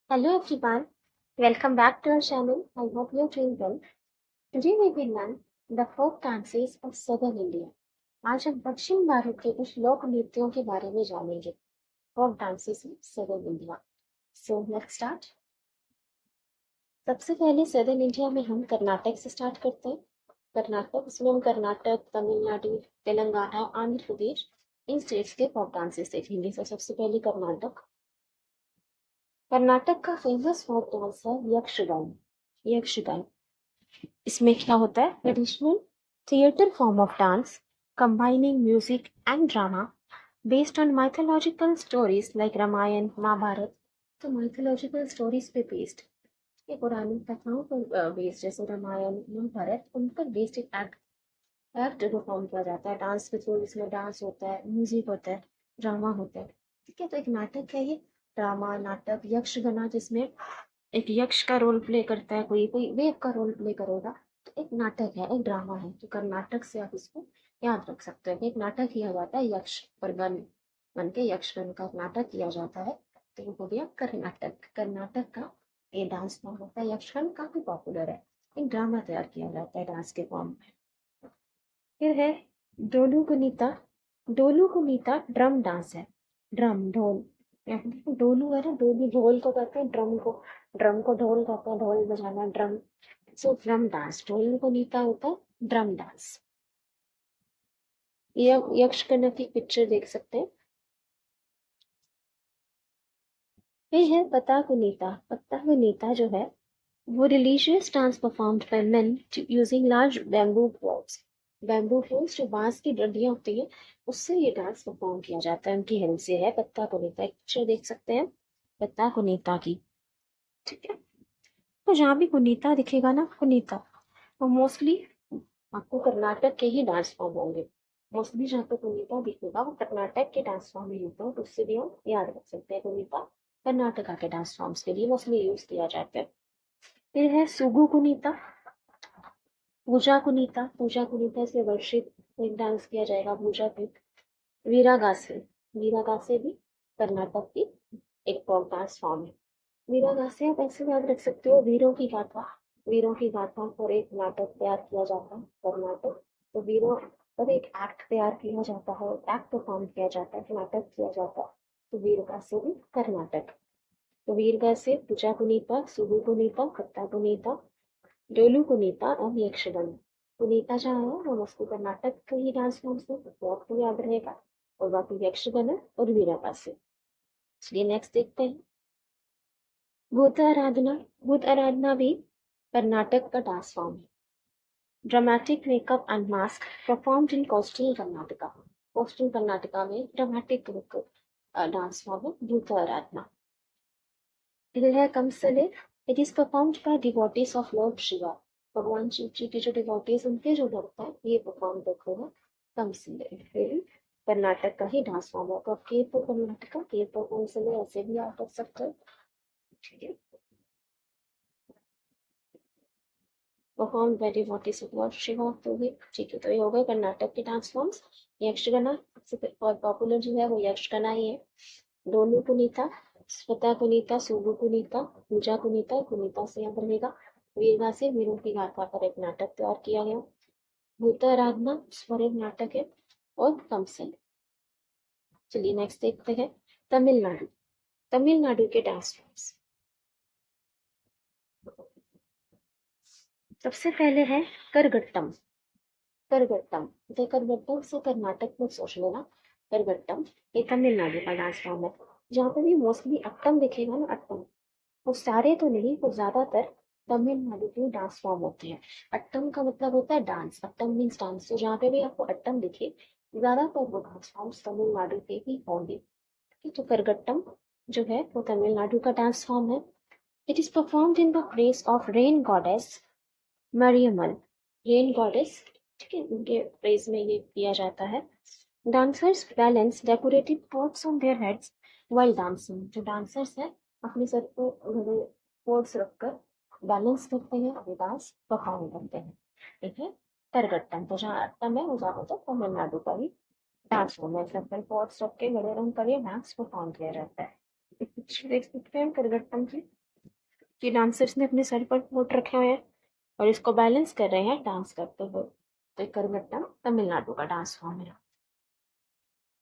Hello everyone, welcome back to our channel. I hope you're doing well. Today we will learn the folk dances of Southern India. आज हम दक्षिण भारत के कुछ लोक नृत्यों के बारे में जानेंगे. Folk dances of Southern India. So let's start. सबसे पहले सदर्न इंडिया में हम कर्नाटक से स्टार्ट करते हैं. कर्नाटक, इसमें हम कर्नाटक, तमिलनाडु, तेलंगाना, आंध्र प्रदेश इन स्टेट्स के folk dances देखेंगे. तो सबसे पहले कर्नाटक. कर्नाटक का फेमस फोक डांस है यक्षगान. यक्षगान इसमें क्या होता है? Traditional theatre form of dance combining music and drama based on mythological stories like Ramayana, Mahabharata. तो mythological stories पे बेस्ड, ये पुरानी कथाओं पर बेस्ड, जैसे रामायण, महाभारत, उन पर बेस्ड एक एक्ट परफॉर्म किया जाता है डांस के थ्रू. इसमें डांस होता है, म्यूजिक होता है, ड्रामा होता है. ठीक है, तो एक नाटक है ये. ड्रामा नाटक यक्षगना, जिसमें एक यक्ष का रोल प्ले करता है, कोई कोई वेव का रोल प्ले करेगा. तो एक नाटक है, एक ड्रामा है. तो कर्नाटक से आप इसको याद रख सकते हैं कि एक नाटक किया जाता है, यक्ष पर बन के यक्षगन का नाटक किया जाता है. तो वो हो गया कर्नाटक. कर्नाटक का ये डांस फॉर्म होता है यक्षगन, काफी पॉपुलर है. एक ड्रामा तैयार किया जाता है डांस के फॉर्म में. फिर है डोलू कुनीता. डोलू कुनीता ड्रम डांस है. ड्रम ढोल, डोलू है ना, डोलू ढोल को कहते हैं, ड्रम को ढोल कहते हैं, ढोल बजाना ड्रम. सो ड्रम डांस. डोलू कुनीता होता है ड्रम डांस. ये यक्षगन की पिक्चर देख सकते हैं. फिर है पता कुनीता. पता कुनीता जो है वो religious dance performed by men using large bamboo poles. Bamboo poles, जो बांस की डंडियां होती है, उससे ये डांस परफॉर्म किया जाता है, उनकी हेल्प से है. पत्ता कुनीता एक पिक्चर देख सकते हैं पत्ता कुनीता की. ठीक है, तो जहाँ भी कुनीता दिखेगा ना, कुनीता, वो मोस्टली आपको कर्नाटक के ही डांस फॉर्म होंगे. मोस्टली जहाँ पे कुनीता दिखेगा वो कर्नाटक के डांस फॉर्म में होता है. तो उससे भी हम याद रख सकते हैं, कुनीता कर्नाटका के डांस फॉर्म्स के लिए मोस्टली यूज किया जाता है. फिर है सुगु कुनीता. पूजा कुनीता. पूजा कुनीता से वर्षित एक डांस किया जाएगा, पूजा पे. वीरागासे. वीरागासे भी कर्नाटक की एक फोक डांस फॉर्म है. वीरागासे आप ऐसे याद रख सकते हो, वीरों की गाथा. वीरों की गाथा पर एक नाटक तैयार किया जाता है कर्नाटक. तो वीरों पर एक एक्ट तैयार किया जाता है, एक्ट परफॉर्म किया जाता है, नाटक किया जाता है. तो वीरगासे भी कर्नाटक. तो वीरगासे, पूजा कुनीता, सुगु कुनीता, कत्ता कुनीता, डोलू कुनीता और यक्षगन. कुनीता जहाँ है वो मस्को कर्नाटक के ही डांस फॉर्म से, तो आपको याद रहेगा. और बाकी यक्षगन है और वीरापासे. चलिए नेक्स्ट देखते हैं. भूत आराधना. भूत आराधना भी कर्नाटक का डांस फॉर्म है. Dramatic makeup and mask performed in coastal Karnataka. Coastal Karnataka में ड्रामेटिक डांस फॉर्म है भूत आराधना. फिर है Kamsale. It is performed by devotees of lord Shiva. भगवान शिव जी के जो डिवोटीज, उनके जो भक्त हैं, ये परफॉर्म करते हैं कमसले. फिर कर्नाटक का ही डांस फॉर्म है. तो केप कर्नाटका, केप कमसले ऐसे भी आप रख सकते हो. ठीक है, perform by devotees of lord Shiva. तो भी ठीक है. तो ये हो गए कर्नाटक के डांस फॉर्म्स. यक्षगाना सबसे पॉपुलर जो है वो यक्षगाना ही है. डोलू कुनीता, स्वता कुनीता, सुगु कुनीता, पूजा कुनीता. कुनीता से याद रहेगा. वीरगा से वीरों की गाथा पर एक नाटक तैयार किया गया. भूत आराधना पर एक नाटक है. और कमसल. चलिए नेक्स्ट देखते हैं तमिलनाडु. तमिलनाडु के डांस फॉर्म्स. सबसे पहले है करगट्टम. करगट्टम, तो करगट्टम से कर्नाटक में सोच लेना. करगट्टम ये तमिलनाडु का डांस फॉर्म है. जहाँ पे भी मोस्टली अट्टम दिखेगा ना, अट्टम, वो सारे तो नहीं पर ज्यादातर तमिलनाडु के डांस फॉर्म होते हैं. अट्टम का मतलब होता है डांस. Attam means dance. तो जहाँ पे भी आपको अट्टम दिखे, ज्यादातर वो डांस फॉर्म्स तमिलनाडु के ही होंगे. तो करगट्टम जो है वो तमिलनाडु का डांस फॉर्म है. It is performed in the place of rain goddess Mariamman. Rain goddess, ठीक है, उनके प्रेज में ये किया जाता है. Dancers balance decorated pots on their heads while dancing. जो डांसर्स हैं अपने सर पर पॉट्स रखकर बैलेंस करते हैं और डांस परफॉर्म करते हैं. ठीक है, करगट्टम. तो जहाँ अट्टम है वो ज्यादातर तमिलनाडु का ही डांस फॉर्म है. सर पर पॉट्स रख के बड़े रंग पर ये डांस परफॉर्म किया जाता है. एक पिक्चर देख सकते हैं करगट्टम की, कि डांसर्स ने अपने सर पर पोट रखे हुए हैं और इसको बैलेंस कर रहे हैं डांस करते हुए। तो ये करगट्टम तमिलनाडु का डांस फॉर्म है।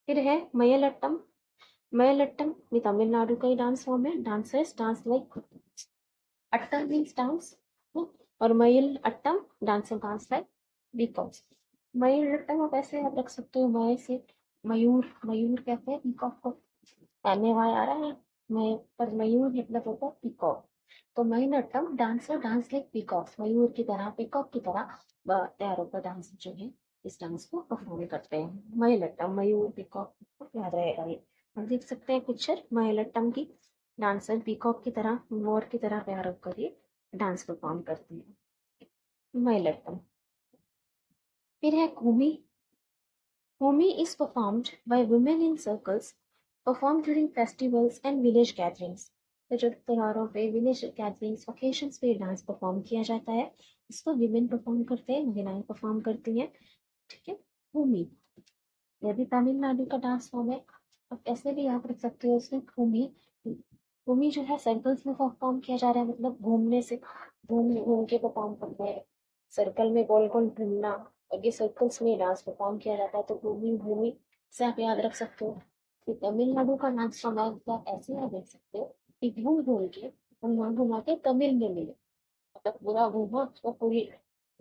फिर है मयलट्टम। मयलट्टम भी तमिलनाडु का ही डांस फॉर्म है। Dancers dance like, attam means dance, और mayil attam dancer dance like peacock. Mayur attam आप ऐसे आप रख सकते हो, मय से मयूर, मयूर कहते हैं पीकॉक को, एम ए वाई आ रहा है, मैं पर मयूर मतलब होता है पीकॉक। तो मयनट्टम डांसर डांस लाइक पीकॉक, मयूर की तरह, पीकॉक की तरह तैयार होकर डांस जो है इस डांस को परफॉर्म करते हैं। मयलट्टम, मयूर, पीकॉक, याद रहेगा ये। हम देख सकते हैं पिक्चर मयलट्टम की, डांसर पीकॉक की तरह, मोर की तरह तैयार होकर ये डांस परफॉर्म करते हैं, मयलट्टम। फिर है कूमी। Homi is performed by women in circles, performed during festivals and village gatherings. तो जब त्योहारों पे, विलेज गैदरिंग्स, ओकेशंस पे डांस परफॉर्म किया जाता है, इसको विमेन परफॉर्म करते हैं, महिलाएं परफॉर्म करती हैं। ठीक है, होमी ये भी तमिलनाडु का डांस फॉर्म है। अब ऐसे भी याद रख सकते हो उसमें घूमी। घूमी जो है सर्कल्स में परफॉर्म किया जा रहा है, मतलब घूमने से, घूम घूम के परफॉर्म करते हैं, सर्कल में गोल गोल घूमना, और ये सर्कल्स में डांस परफॉर्म किया जाता है। तो घूमी घूमी से आप याद रख सकते हो कि तमिलनाडु का डांस फॉर्म है। तो आप ऐसे याद रख सकते हो कि घूम घूम के, घुमा घुमा के तमिल में मिले, मतलब पूरा घूमा तो पूरी,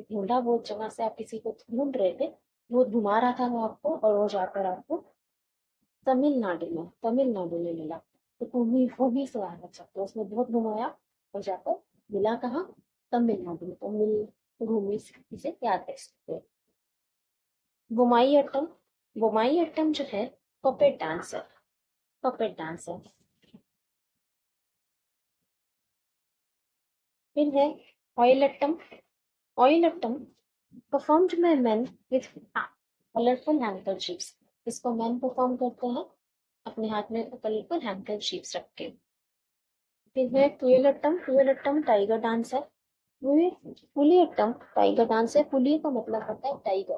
ढूंढा बहुत जगह से आप किसी को ढूंढ रहे थे, वो घुमा रहा था वो आपको, और वो जाकर आपको तमिलनाडु में मिला। तो भूमि से याद रख सकते हो, उसने बहुत घुमाया और जाकर मिला कहाँ, तमिलनाडु में। तो मिल भूमि से याद रख सकते हो। बुमाई अट्टम। बुमाई अट्टम जो है पपेट डांस है, पपेट डांस है। फिर है Oyilattam. Oyilattam performed by men with colourful handkerchiefs. इसको मेन परफॉर्म करते हैं अपने हाथ में कलरफुल हैंकरचीफ्स रख के। फिर है पुयलट्टम। पुयलट्टम टाइगर डांस है। पुलियट्टम टाइगर डांस है। पुलिय का मतलब होता है टाइगर,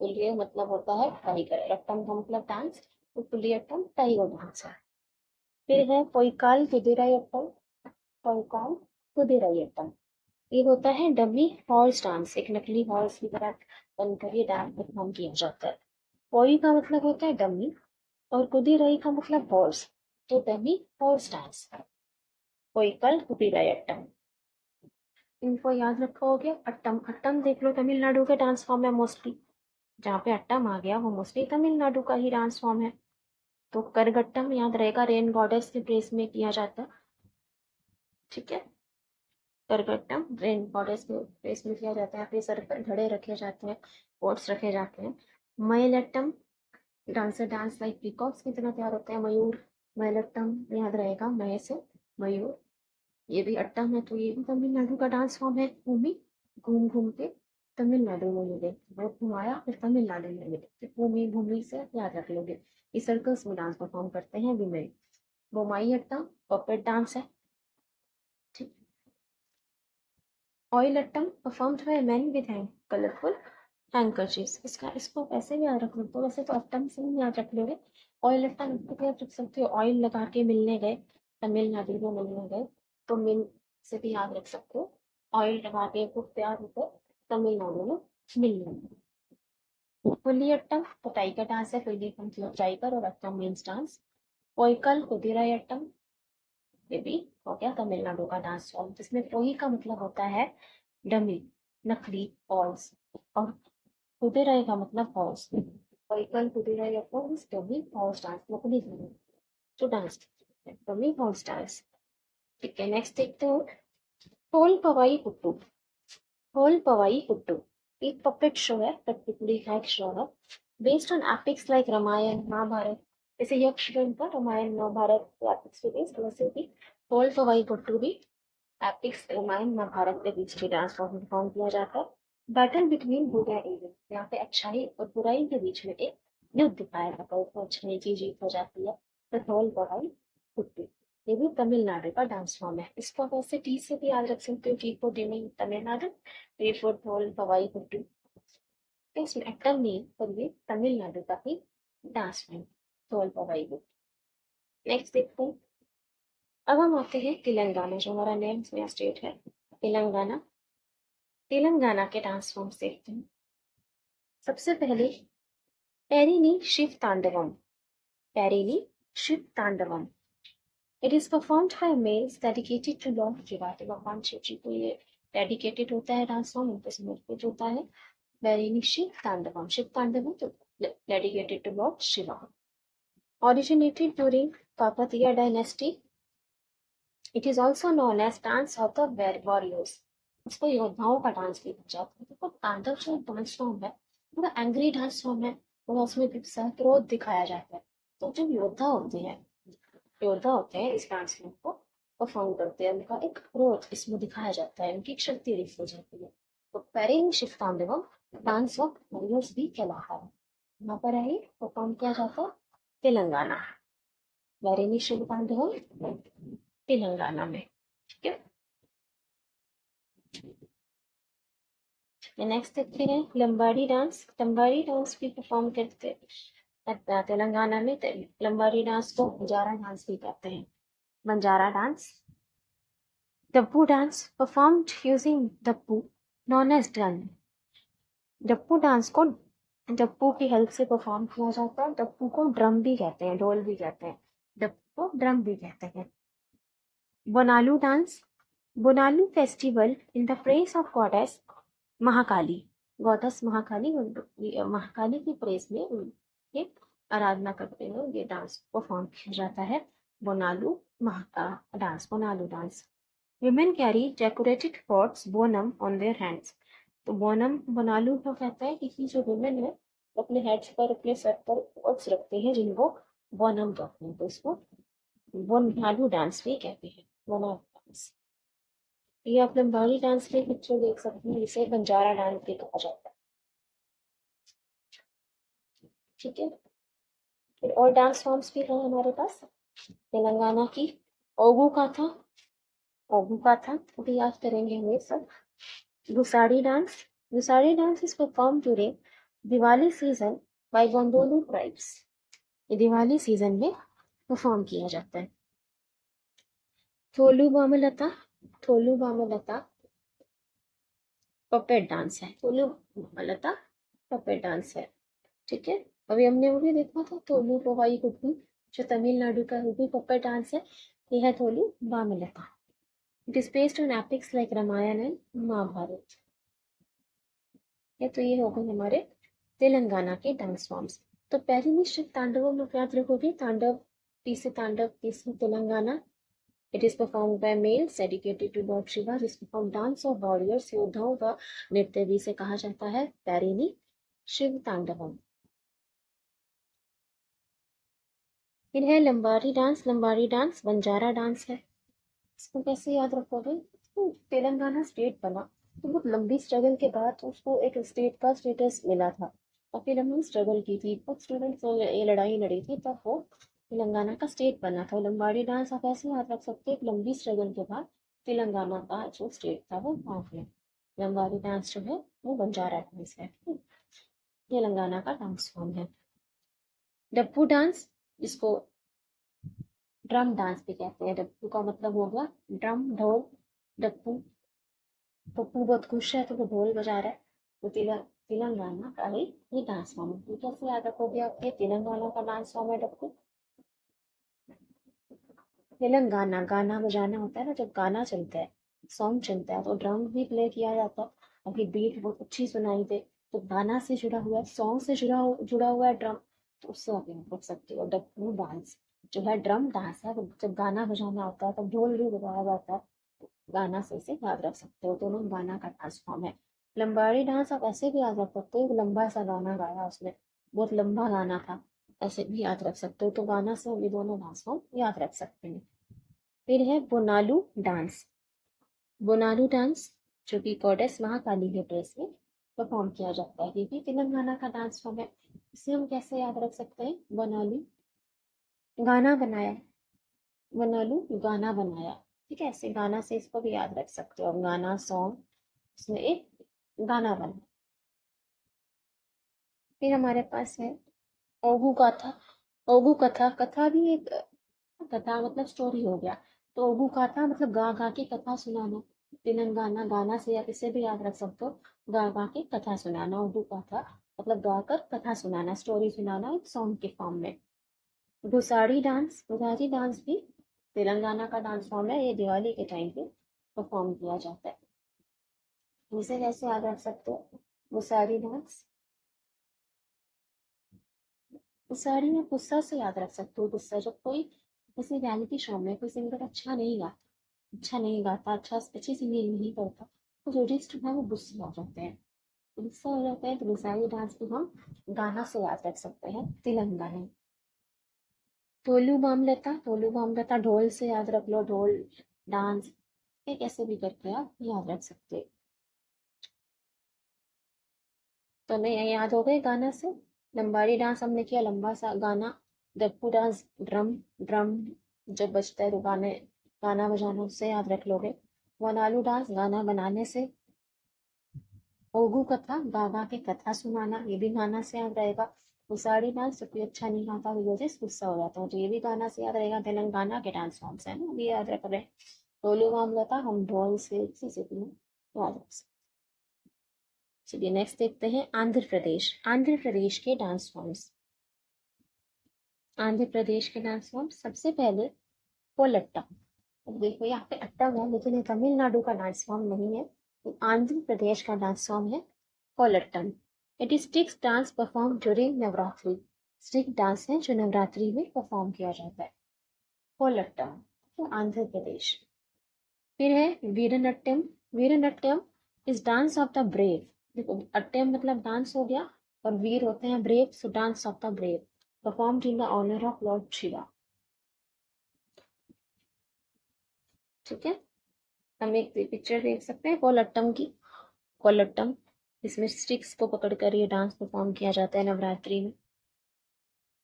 पुलिय मतलब होता है टाइगर, रट्टम का मतलब डांस, तो पुलियट्टम टाइगर डांस है। फिर है पोइकाल कुदिरायट्टम। पोइकाल कुदिरायट्टम ये होता है डमी हॉर्स डांस, एक नकली हॉर्स की तरह बनकर ये डांस परफॉर्म किया जाता है। पोई का मतलब होता है डमी, और कुदिराई का मतलब हॉर्स, तो डमी हॉर्स डांस, पोइकाल कुदिरायट्टम। इनको याद रखोगे। अट्टम, अट्टम देख लो तमिलनाडु के डांस फॉर्म है मोस्टली, जहाँ पे अट्टम आ गया वो मोस्टली तमिलनाडु का ही डांस फॉर्म है। तो करगट्टम याद रहेगा, रेन गॉडेस के प्रेस में किया जाता है। ठीक है, करगट्टम रेन गॉडेस के प्रेस में किया जाता है, फिर सर पर घड़े रखे जाते हैं, पोट्स रखे जाते हैं। मयलट्टम डांसर डांस लाइक पीकॉक्स की तरह तैयार होते हैं, मयूर। मयलट्टम याद रहेगा, मय से मयूर। ये भी अट्टम है, तो ये भी तमिलनाडु का डांस फॉर्म है। भूमि घूम घूम के तमिलनाडु में मिले, बहुत घुमाया फिर तमिलनाडु में मिले, फिर भूमि भूमि से याद रख लोगे। इस सर्कल्स में डांस परफॉर्म करते हैं women. Bommai attam puppet dance है। ठीक। Oyil attam performed by men with colourful handkerchiefs. इसका, इसको ऐसे भी याद रख सकते हो, वैसे तो अट्टम से ही याद रख लोगे। ऑयल अट्टम इसको याद रख सकते हो, ऑयल लगा के मिलने गए, तमिलनाडु में मिलने गए, तो मिल से भी याद रख सकते हो, ऑयल लगा के खूब तैयार होकर तमिलनाडु में मिलने गए। पुलियट्टम तो टाइगर डांस है, पुली मतलब टाइगर, और अट्टम मीन्स डांस। पोइकल कुदिरायट्टम ये भी हो गया तमिलनाडु का डांस फॉर्म, जिसमें पोई का मतलब होता है डमी, नकली, फॉल्स, और कुदिराई का मतलब horse. Poikkal Kudiraiattam is dummy horse dance, नकली जो डांस, डमी हॉर्स डांस। ठीक है, नेक्स्ट देखते हो टोल पवाई पुट्टू। टोल पवाई पुट्टू एक पपेट शो है, कठपुतली का एक शो है, based on epics like Ramayana Mahabharata. जैसे यक्षगण का रामायण महाभारत एपिक्स पे बेस्ड, वैसे भी टोल पवाई पुट्टू भी एपिक्स रामायण महाभारत के बीच की डांस फॉर्म परफॉर्म किया जाता है। Battle between good and evil, यहाँ पे अच्छाई और बुराई के बीच में एक युद्ध दिखाया जाता है, उसमें अच्छाई की जीत हो जाती है। तो टोल पवाई पुट्टू ये भी तमिलनाडु का डांस फॉर्म है। इसको आप ऐसे टी से भी याद रख सकते हो, टी फॉर टीमिंग तमिलनाडु, टी फॉर टोल पवाई पुट्टू। इसमें एक्टर नेम पर ये तमिलनाडु का ही डांस फॉर्म, टोल पवाई पुट्टू। नेक्स्ट देखते हैं अब हम आते हैं तेलंगाना, जो हमारा नया स्टेट है तेलंगाना। तेलंगाना के डांस फॉर्म्स देखते हैं। सबसे पहले Perini Shiva Tandavam. Perini Shiva Tandavam. It is performed by males dedicated to lord Shiva. तो भगवान शिव जी को ये डेडिकेटेड होता है डांस फॉर्म, उनको समर्पित होता है। पेरिनी शिव तांडवम, शिव तांडवम तो dedicated to lord Shiva. Originated during Kakatiya dynasty, it is also known as dance of the warriors. इसको योद्धाओं का डांस भी कहा जाता है। देखो तांडव जो डांस फॉर्म है पूरा एंग्री डांस फॉर्म है, पूरा उसमें गुस्सा क्रोध दिखाया जाता है। तो जब योद्धा होते हैं इस डांस फॉर्म को परफॉर्म करते हैं, उनका एक क्रोध इसमें दिखाया जाता है, उनकी शक्ति दिखाई जाती है। तो Perini Shiva Tandavam dance of warriors भी कहलाता है। यहाँ पर है परफॉर्म किया जाता है तेलंगाना। पेरिंग शिव तांडवम तेलंगाना में। ठीक है, नेक्स्ट देखते हैं लंबाड़ी डांस। लंबाड़ी डांस भी परफॉर्म करते हैं तेलंगाना में। लंबाड़ी डांस को बंजारा डांस भी कहते हैं। Banjara dance. Dappu dance performed using Dappu known as drum. Dappu dance को डप्पू की हेल्प से परफॉर्म किया जाता है। डप्पू को ड्रम भी कहते हैं, ढोल भी कहते हैं, डप्पू को ड्रम भी कहते हैं। Bonalu dance. Bonalu festival in the press of goddess Mahakali. Goddess Mahakali, Mahakali की प्रेस में उनकी आराधना करते हुए ये डांस परफॉर्म किया जाता है। Bonalu dance, Bonalu dance. Women carry decorated pots bonum on their hands. तो बोनम बोनालू को कहता है कि जो वुमेन है अपने हेड्स पर, अपने सर पर पॉट्स रखते हैं जिनको बोनम कहते हैं। तो इसको बोनालू डांस भी कहते हैं, बोनालू डांस। ये आप लंबाड़ी डांस के पिक्चर देख सकते हैं, जिसे बंजारा डांस भी कहा जाता है। ठीक है, फिर और डांस फॉर्म्स भी हैं हमारे पास तेलंगाना की। ओगू का था, ओगू का था अभी याद करेंगे हम ये सब। Gusadi dance. Gusadi dance is perform during Diwali season by Gondulu tribes. ये दिवाली सीजन में परफॉर्म किया जाता है। थोलू बामलता। थोलू बामलता पपेट डांस है। थोलू बामलता पपेट डांस है। ठीक है, अभी हमने वो भी देखा था थोलू पोवाई कुप्पू, जो तमिलनाडु का वो भी पपेट डांस है। ये है Tholu Bommalata. It is based on epics like Ramayan and Mahabharat. ये तो ये हो गए हमारे तेलंगाना के डांस फॉर्म्स। तो पहले निश्चित तांडवों में याद रखोगे, तांडव तीसरे Telangana. It is perform by males dedicated to lord Shiva. जिस परफॉर्म डांस ऑफ वॉरियर्स, योद्धाओं का नृत्य भी से कहा जाता है पैरिनी शिव तांडवम। फिर है लंबारी डांस। लंबारी डांस बंजारा डांस है। इसको कैसे याद रखोगे, तो तेलंगाना स्टेट बना तो बहुत लंबी स्ट्रगल के बाद उसको एक स्टेट का स्टेटस मिला था। काफी लंबी स्ट्रगल की थी, बहुत स्टूडेंट्स ये लड़ाई लड़ी थी, तब वो तेलंगाना का स्टेट बना था। लंबाड़ी डांस आप ऐसे याद रख सकते हैं, एक लंबी स्ट्रगल के बाद तेलंगाना का जो स्टेट था वो वहाँ पे। लंबाड़ी डांस जो है वो बंजारा डांस है, तेलंगाना का डांस फॉर्म है। डप्पू डांस, जिसको ड्रम डांस भी कहते हैं। डप्पू का मतलब हो गया ड्रम, ढोल। डप्पू, पप्पू बहुत खुश है तो वो ढोल बजा रहा है। तो तेलंगाना का ही ये डांस फॉर्म है। तो कैसे याद रखोगे आप, ये तेलंगाना का डांस फॉर्म है डप्पू। तेलंगाना गाना बजाना होता है ना, जब गाना चलता है, सॉन्ग चलता है, तो ड्रम भी प्ले किया जाता है। अभी बीट बहुत अच्छी सुनाई दे तो गाना से जुड़ा हुआ है, सॉन्ग से जुड़ा हुआ है ड्रम, तो उससे आप यहाँ रख सकते हो। डप्पू डांस जो है ड्रम डांस है, जब गाना बजाना होता है तब ढोल भी बजाया जाता है। गाना से इसे याद रख सकते हो, दोनों गाना का डांस फॉर्म है। लंबाड़ी डांस आप ऐसे भी याद रख सकते हो, लंबा सा गाना गाया उसने, बहुत लंबा गाना था, ऐसे भी याद रख सकते हो। तो गाना से हम ये दोनों डांस फॉर्म याद रख सकते हैं। फिर है बोनालू डांस। बोनालू डांस जो कि गॉडेस महाकाली के ड्रेस में परफॉर्म किया जाता है, ये भी तेलंगाना का डांस फॉर्म है। इसे हम कैसे याद रख सकते हैं, बोनालू गाना बनाया, बोनालू गाना बनाया। ठीक है, ऐसे गाना से इसको भी याद रख सकते हो, गाना सॉन्ग, इसमें एक गाना बना। फिर हमारे पास है ओघू कथा। ओघू कथा, कथा भी एक, कथा मतलब स्टोरी हो गया। तो ओगू काथा मतलब गा गा के कथा सुनाना। तेलंगाना गाना से आप इसे भी याद रख सकते हो, गा गा के कथा सुनाना। ओगू काथा मतलब गाकर कथा सुनाना, स्टोरी सुनाना एक सॉन्ग के फॉर्म में। गुसाड़ी डांस, गुसाड़ी डांस भी तेलंगाना का डांस फॉर्म है, ये दिवाली के टाइम पे परफॉर्म किया जाता है। इसे कैसे याद रख सकते हो, गुसाड़ी डांस। गुस्साड़ी में गुस्सा से याद रख सकते हो, गुस्सा जब कोई किसी रियलिटी शो में कोई सिंगर अच्छा नहीं गाता, अच्छी सिंगिंग नहीं करता, तो जजेस जो है वो गुस्से हो जाते हैं। गुस्सा हो जाता है तो गुस्साई डांस को हम गाना से याद रख सकते हैं, तेलंगाना। तोलू मामलता ढोल से याद रख लो, ढोल डांस, ये कैसे भी करके आप याद रख सकते हो। तो हमें ये याद हो गए गाना से। लंबाड़ी डांस हमने किया, लंबा सा गाना। डप्पू डांस, ड्रम ड्रम जब बजता है तो गाना बजाना, उससे याद रख लोगे। वनालू डांस गाना बनाने से। ओगू कथा गा गा के कथा सुनाना, ये भी गाना से याद रहेगा। उसाड़ी डांस जब कोई अच्छा नहीं गाता तो वजह से गुस्सा हो जाता है, तो ये भी गाना से याद रहेगा। तेलंगाना के डांस फॉर्म्स है ना, अभी याद रख रहे हैं। टोलू मामला था, हम ढोल से किसी से भी याद रख सकते। चलिए नेक्स्ट देखते हैं आंध्र प्रदेश। आंध्र प्रदेश के डांस फॉर्म्स। आंध्र प्रदेश के डांस फॉर्म्स सबसे पहले कोलट्टम। अब देखो यहाँ पे अट्टम है, लेकिन ये तमिलनाडु का डांस फॉर्म नहीं है, ये आंध्र प्रदेश का डांस फॉर्म है, Kolattam. It is sticks dance perform during Navratri. Stick dance है जो नवरात्रि में परफॉर्म किया जाता है, कोलट्टम, तो आंध्र प्रदेश। फिर है Veeranatyam. Veeranatyam is dance of the brave. देखो अट्यम मतलब डांस हो गया, और वीर होते हैं brave, so dance of the brave performed in the honour of lord Shiva. ठीक है, हम एक पिक्चर देख सकते हैं कोलट्टम की। कोलट्टम, इसमें स्टिक्स को पकड़कर ये डांस परफॉर्म किया जाता है नवरात्रि में,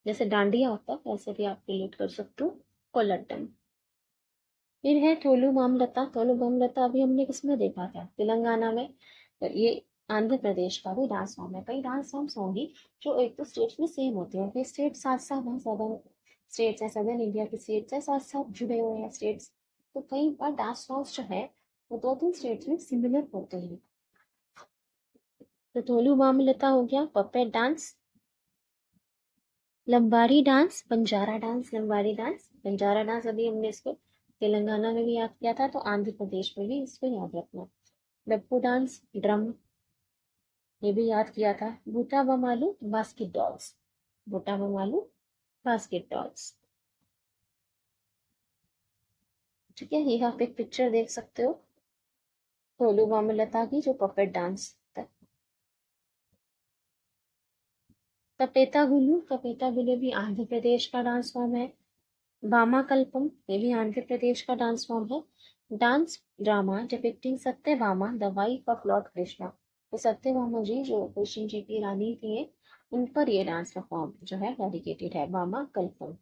जैसे डांडिया होता है वैसे भी आप रिलेट कर सकते हो, कोलट्टम। फिर है थोलू मामलता। थोलू मामलता अभी हमने किसमें देखा था, तेलंगाना में। तो ये आंध्र प्रदेश का भी डांस फॉर्म है। कई डांस फॉर्म्स होंगी जो एक तो स्टेट्स में सेम होते हैं, कई स्टेट साथ साथ हैं, सदर्न स्टेट्स हैं, सदर्न इंडिया के स्टेट्स हैं, साथ साथ जुड़े हुए हैं स्टेट्स। तो कई बार डांस फॉर्म्स जो है वो दो तीन स्टेट्स में सिमिलर होते हैं। तो थोलू मामलता हो गया, पपेट डांस। लंबाड़ी डांस, बंजारा डांस, लंबाड़ी डांस, बंजारा डांस अभी हमने इसको तेलंगाना में भी याद किया था, तो आंध्र प्रदेश में भी इसको याद रखना। डप्पू डांस, ड्रम, ये भी याद किया था। बूटा बमालू, बास्केट डॉल्स, बूटा बमालू, बास्केट डॉल्स। ठीक है, ये आप एक पिक्चर देख सकते हो टोलू मामलता की, जो पपेट डांस। तपेता गुलू, तपेता गुलू भी आंध्र प्रदेश का डांस फॉर्म है। भामा कल्पम, ये भी आंध्र प्रदेश का डांस फॉर्म है। Dance drama depicting Satyabhama the wife of Lord Krishna. तो सत्यभामा जी जो कृष्ण जी की रानी थी, उन पर ये डांस फॉर्म जो है डेडिकेटेड है, भामा कल्पम।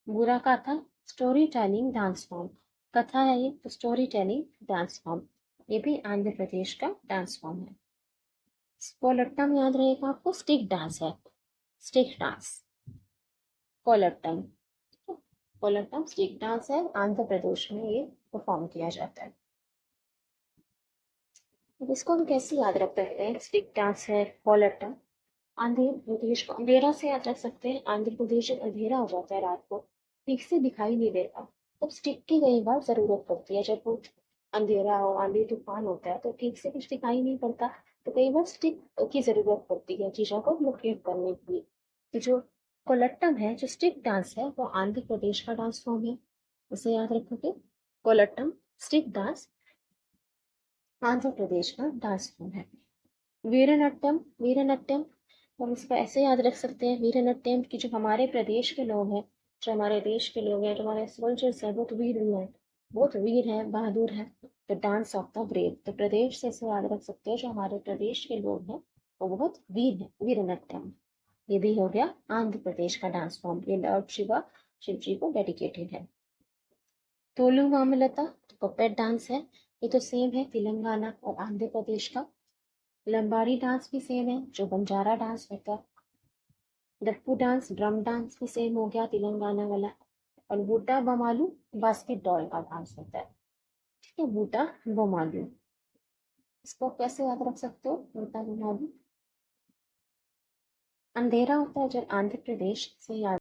बुरा कथा, स्टोरी टेलिंग डांस फॉर्म। कथा है ये तो स्टोरी टेलिंग डांस फॉर्म, ये भी आंध्र प्रदेश का डांस फॉर्म है। कोलट्टम याद रहेगा आपको, स्टिक डांस है, stick dance, Kolattam. Kolattam stick dance है, आंध्र प्रदेश में ये परफॉर्म किया जाता है। अब इसको हम कैसे याद रख सकते हैं, स्टिक डांस है कोलट्टम। आंध्र प्रदेश को अंधेरा से याद रख सकते हैं। आंध्र प्रदेश जब अंधेरा हो जाता है रात को, ठीक से दिखाई नहीं देता, तब स्टिक की कई बार जरूरत पड़ती है। जब वो अंधेरा हो, आंधी तूफान होता है, तो ठीक से कुछ दिखाई नहीं पड़ता, तो कई बार स्टिक की जरूरत पड़ती है चीजों को लोकेट करने के लिए। तो जो कोलट्टम है, जो स्टिक डांस है, वो आंध्र प्रदेश का डांस फॉर्म है, उसे याद रखोगे। कोलट्टम स्टिक डांस आंध्र प्रदेश का डांस फॉर्म है। वीरनाट्यम, वीरनाट्यम हम इसको ऐसे याद रख सकते हैं, वीरनाट्यम की जो हमारे प्रदेश के लोग हैं, जो हमारे देश के लोग हैं, जो हमारे सोल्जर्स हैं, बहुत वीर भी हैं, बहुत वीर हैं, बहादुर हैं। The dance of the brave, तो प्रदेश से इसे याद रख सकते हैं, जो हमारे प्रदेश के लोग हैं वो बहुत वीर हैं, वीरनाट्यम। ये भी हो गया आंध्र प्रदेश का डांस फॉर्म, ये लॉर्ड शिवा, शिव जी को डेडिकेटेड है। तोलू मामलता पपेट डांस है, ये तो सेम है तेलंगाना और आंध्र प्रदेश का। लंबाड़ी डांस भी सेम है, जो बंजारा डांस होता है। डप्पू डांस, ड्रम डांस भी सेम हो गया तेलंगाना वाला। और बूटा बमालू बास्केट डॉल का डांस होता है। ठीक है, बूटा बमालू, इसको कैसे याद रख सकते हो? बूटा बमालू अंधेरा होता है जब आंध्र प्रदेश से याद